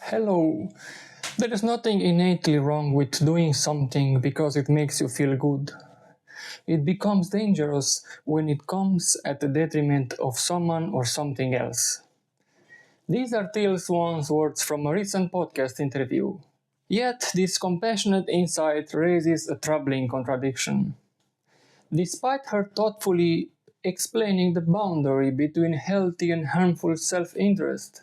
Hello. There is nothing innately wrong with doing something because it makes you feel good. It becomes dangerous when it comes at the detriment of someone or something else. These are Teal Swan's words from a recent podcast interview. Yet, this compassionate insight raises a troubling contradiction. Despite her thoughtfully explaining the boundary between healthy and harmful self-interest,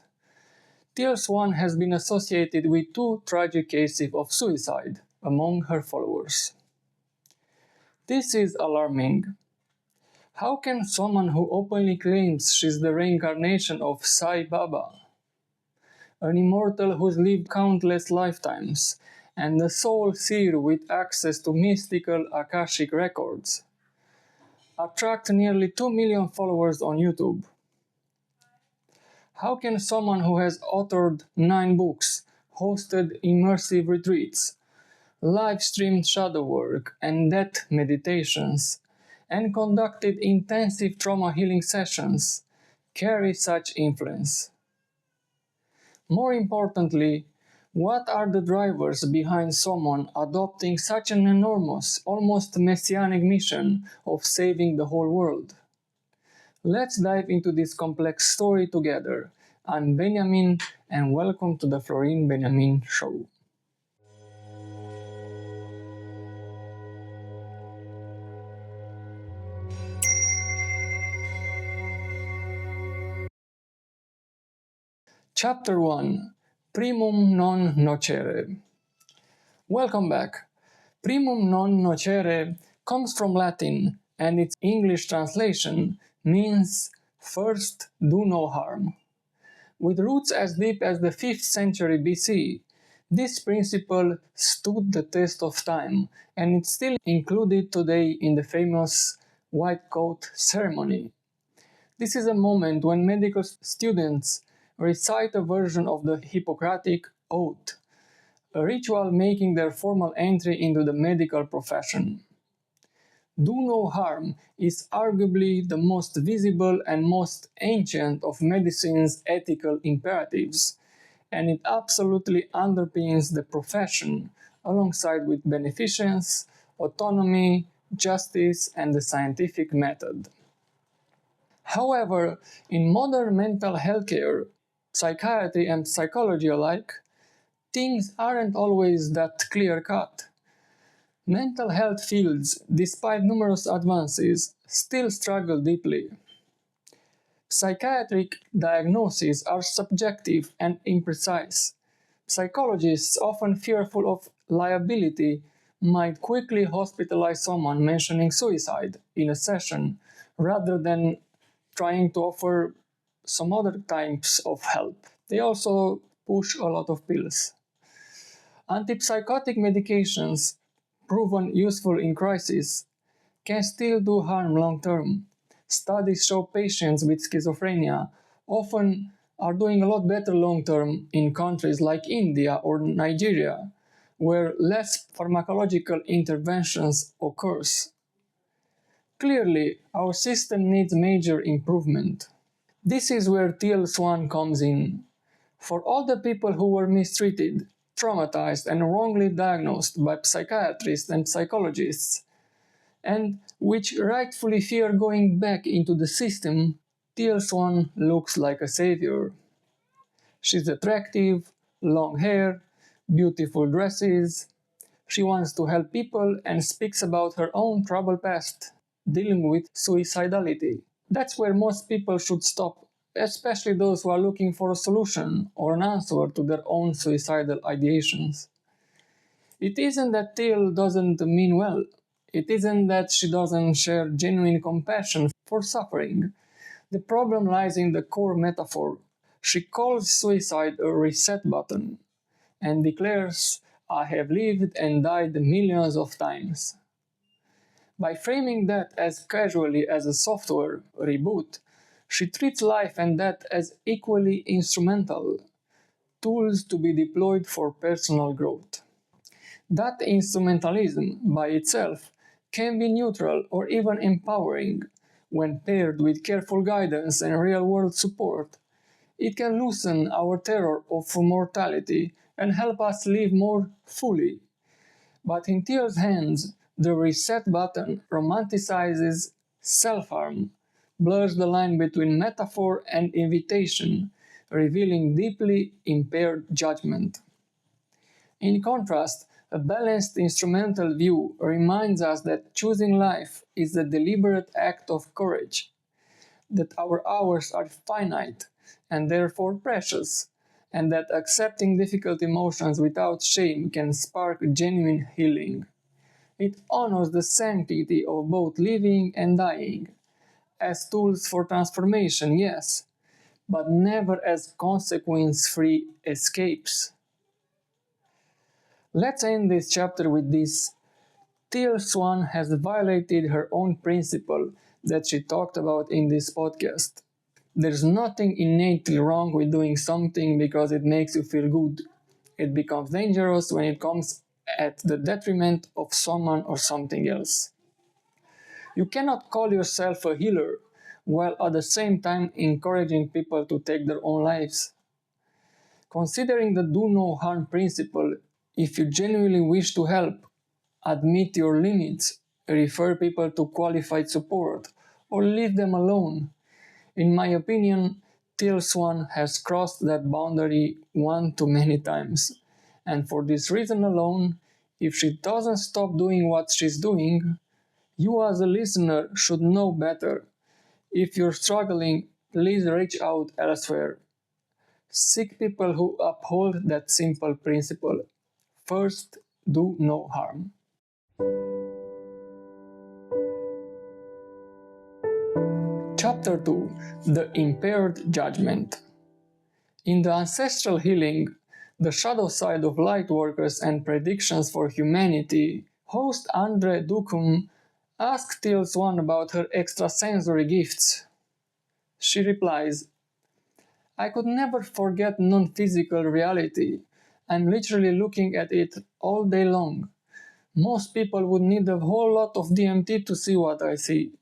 Teal Swan has been associated with two tragic cases of suicide among her followers. This is alarming. How can someone who openly claims she's the reincarnation of Sai Baba, an immortal who's lived countless lifetimes, and a soul seer with access to mystical Akashic records, attract nearly 2 million followers on YouTube? How can someone who has authored 9 books, hosted immersive retreats, live-streamed shadow work and death meditations, and conducted intensive trauma healing sessions, carry such influence? More importantly, what are the drivers behind someone adopting such an enormous, almost messianic mission of saving the whole world? Let's dive into this complex story together. I'm Beniamin, and welcome to the Florin Beniamin Show. Chapter 1. Primum non nocere. Welcome back. Primum non nocere comes from Latin, and its English translation means first do no harm. With roots as deep as the 5th century BC, this principle stood the test of time, and it's still included today in the famous white coat ceremony. This is a moment when medical students recite a version of the Hippocratic oath, a ritual making their formal entry into the medical profession. Do no harm is arguably the most visible and most ancient of medicine's ethical imperatives, and it absolutely underpins the profession alongside with beneficence, autonomy, justice, and the scientific method. However, in modern mental health care, psychiatry and psychology alike, things aren't always that clear-cut. Mental health fields, despite numerous advances, still struggle deeply. Psychiatric diagnoses are subjective and imprecise. Psychologists, often fearful of liability, might quickly hospitalize someone mentioning suicide in a session rather than trying to offer some other types of help. They also push a lot of pills. Antipsychotic medications, proven useful in crisis, can still do harm long term. Studies show patients with schizophrenia often are doing a lot better long term in countries like India or Nigeria, where less pharmacological interventions occurs. Clearly, our system needs major improvement. This is where Teal Swan comes in. For all the people who were mistreated, traumatized, and wrongly diagnosed by psychiatrists and psychologists, and which rightfully fear going back into the system, Teal Swan looks like a savior. She's attractive, long hair, beautiful dresses. She wants to help people and speaks about her own troubled past, dealing with suicidality. That's where most people should stop, especially those who are looking for a solution or an answer to their own suicidal ideations. It isn't that Teal doesn't mean well. It isn't that she doesn't share genuine compassion for suffering. The problem lies in the core metaphor. She calls suicide a reset button and declares, "I have lived and died millions of times." By framing that as casually as a software reboot, she treats life and death as equally instrumental, tools to be deployed for personal growth. That instrumentalism, by itself, can be neutral or even empowering when paired with careful guidance and real-world support. It can loosen our terror of mortality and help us live more fully. But in Teal's hands, the reset button romanticizes self-harm, blurs the line between metaphor and invitation, revealing deeply impaired judgment. In contrast, a balanced instrumental view reminds us that choosing life is a deliberate act of courage, that our hours are finite and therefore precious, and that accepting difficult emotions without shame can spark genuine healing. It honors the sanctity of both living and dying, as tools for transformation, yes, but never as consequence-free escapes. Let's end this chapter with this. Teal Swan has violated her own principle that she talked about in this podcast. There's nothing innately wrong with doing something because it makes you feel good. It becomes dangerous when it comes at the detriment of someone or something else. You cannot call yourself a healer while at the same time encouraging people to take their own lives. Considering the do no harm principle, if you genuinely wish to help, admit your limits, refer people to qualified support, or leave them alone. In my opinion, Teal Swan has crossed that boundary one too many times. And for this reason alone, if she doesn't stop doing what she's doing, you as a listener should know better. If you're struggling, please reach out elsewhere. Seek people who uphold that simple principle. First, do no harm. Chapter 2: The Impaired Judgement. In the ancestral healing, the shadow side of light workers and predictions for humanity, host Andre Dukum asked Teal Swan about her extrasensory gifts. She replies, "I could never forget non-physical reality. I'm literally looking at it all day long. Most people would need a whole lot of DMT to see what I see.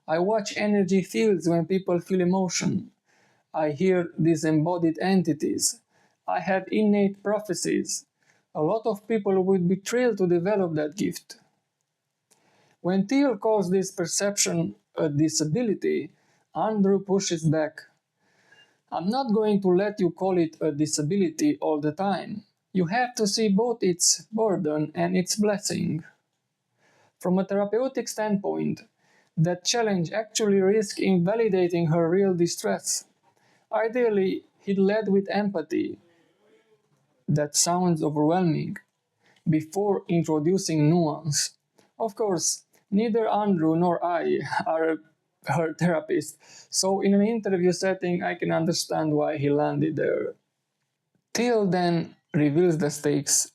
I watch energy fields when people feel emotion. I hear disembodied entities. I have innate prophecies. A lot of people would be thrilled to develop that gift." When Teal calls this perception a disability, Andrew pushes back. "I'm not going to let you call it a disability all the time. You have to see both its burden and its blessing." From a therapeutic standpoint, that challenge actually risks invalidating her real distress. Ideally, he'd led with empathy. That sounds overwhelming. Before introducing nuance. Of course, neither Andrew nor I are her therapist, so in an interview setting I can understand why he landed there. Teal then reveals the stakes.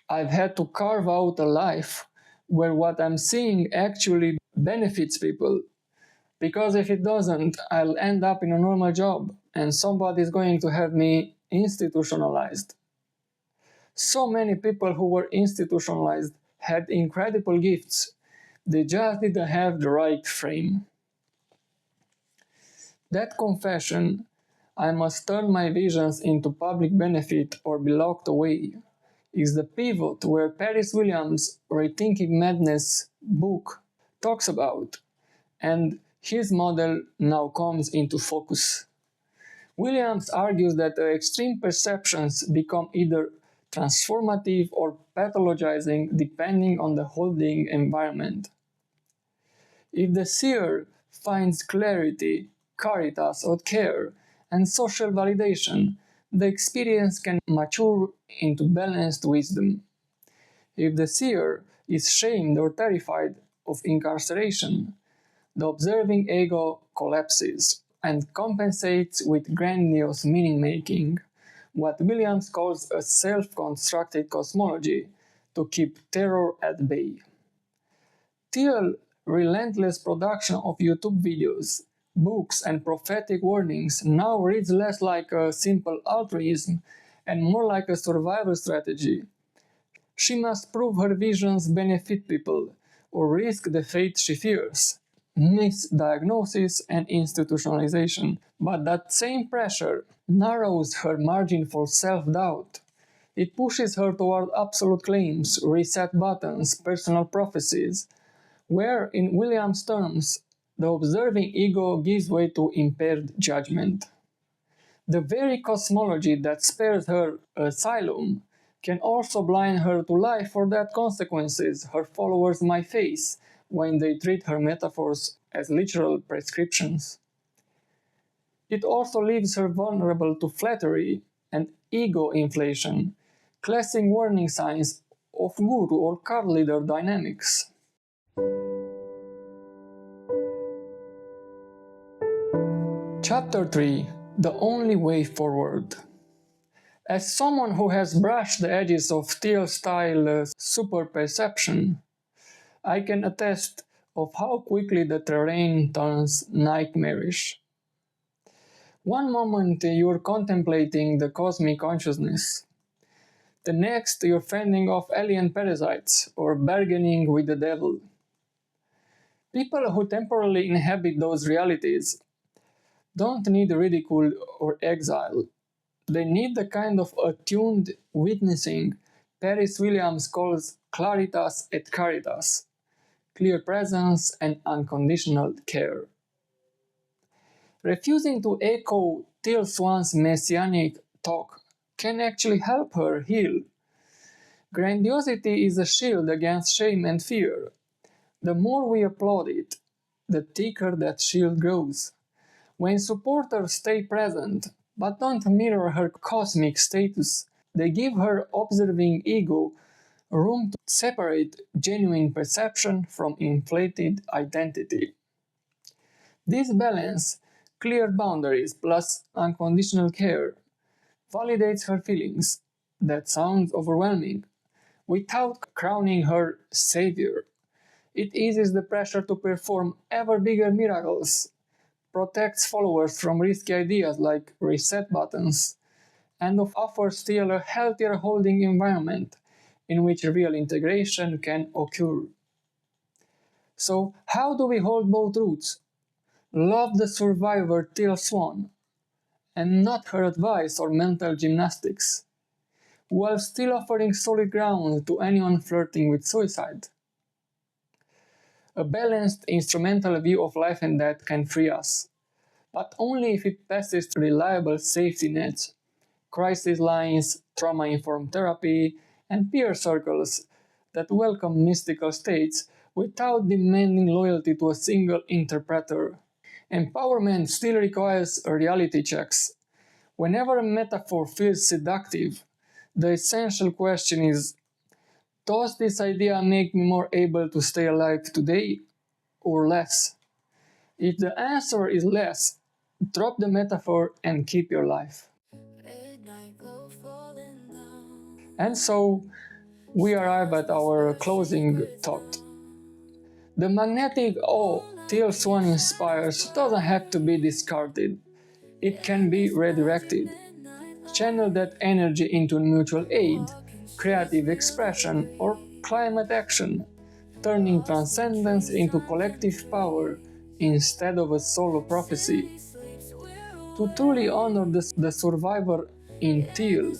"I've had to carve out a life where what I'm seeing actually benefits people. Because if it doesn't, I'll end up in a normal job and somebody's going to have me institutionalized." So many people who were institutionalized had incredible gifts. They just didn't have the right frame. That confession, "I must turn my visions into public benefit or be locked away," is the pivot where Paris Williams' Rethinking Madness book talks about, and his model now comes into focus. Williams argues that extreme perceptions become either transformative or pathologizing depending on the holding environment. If the seer finds clarity, caritas or care, and social validation, the experience can mature into balanced wisdom. If the seer is shamed or terrified of incarceration, the observing ego collapses and compensates with grandiose meaning-making, what Williams calls a self-constructed cosmology, to keep terror at bay. Teal's relentless production of YouTube videos, books, and prophetic warnings now reads less like a simple altruism and more like a survival strategy. She must prove her visions benefit people, or risk the fate she fears. misdiagnosis, and institutionalization. But that same pressure narrows her margin for self-doubt. It pushes her toward absolute claims, reset buttons, personal prophecies, where, in William's terms, the observing ego gives way to impaired judgment. The very cosmology that spares her asylum can also blind her to life or death consequences her followers might face when they treat her metaphors as literal prescriptions. It also leaves her vulnerable to flattery and ego inflation, classic warning signs of guru or cult leader dynamics. Chapter 3: The Only Way Forward. As someone who has brushed the edges of Teal-style superperception, I can attest of how quickly the terrain turns nightmarish. One moment you're contemplating the cosmic consciousness. The next you're fending off alien parasites or bargaining with the devil. People who temporarily inhabit those realities don't need ridicule or exile. They need the kind of attuned witnessing Paris Williams calls claritas et caritas, clear presence and unconditional care. Refusing to echo Teal Swan's messianic talk can actually help her heal. Grandiosity is a shield against shame and fear. The more we applaud it, the thicker that shield grows. When supporters stay present, but don't mirror her cosmic status, they give her observing ego room to separate genuine perception from inflated identity. This balance, clear boundaries plus unconditional care, validates her feelings. That sounds overwhelming. Without crowning her savior, it eases the pressure to perform ever bigger miracles, protects followers from risky ideas like reset buttons, and offers still a healthier holding environment in which real integration can occur. So, how do we hold both truths? Love the survivor Teal Swan, and not her advice or mental gymnastics, while still offering solid ground to anyone flirting with suicide. A balanced, instrumental view of life and death can free us, but only if it passes through reliable safety nets, crisis lines, trauma-informed therapy, and peer circles that welcome mystical states without demanding loyalty to a single interpreter. Empowerment still requires reality checks. Whenever a metaphor feels seductive, the essential question is, does this idea make me more able to stay alive today, or less? If the answer is less, drop the metaphor and keep your life. And so, we arrive at our closing thought. The magnetic awe Teal Swan inspires doesn't have to be discarded. It can be redirected. Channel that energy into mutual aid, creative expression, or climate action, turning transcendence into collective power instead of a solo prophecy. To truly honor the survivor in Teal,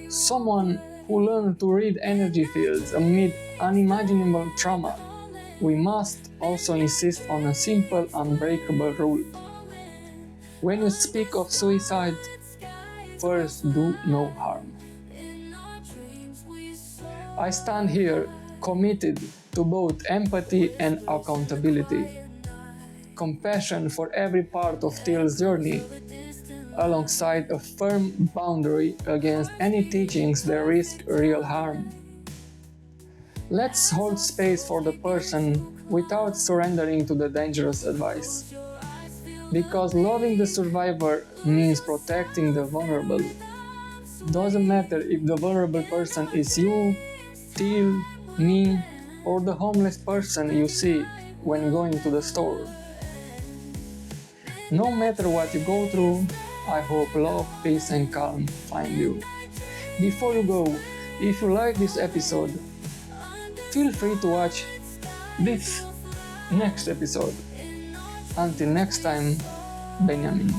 someone who learned to read energy fields amid unimaginable trauma, we must also insist on a simple, unbreakable rule. When you speak of suicide, first do no harm. I stand here committed to both empathy and accountability, compassion for every part of Teal's journey, alongside a firm boundary against any teachings that risk real harm. Let's hold space for the person without surrendering to the dangerous advice. Because loving the survivor means protecting the vulnerable. Doesn't matter if the vulnerable person is you, Teal, me, or the homeless person you see when going to the store. No matter what you go through, I hope love, peace and calm find you. Before you go, if you like this episode, feel free to watch this next episode. Until next time, Beniamin.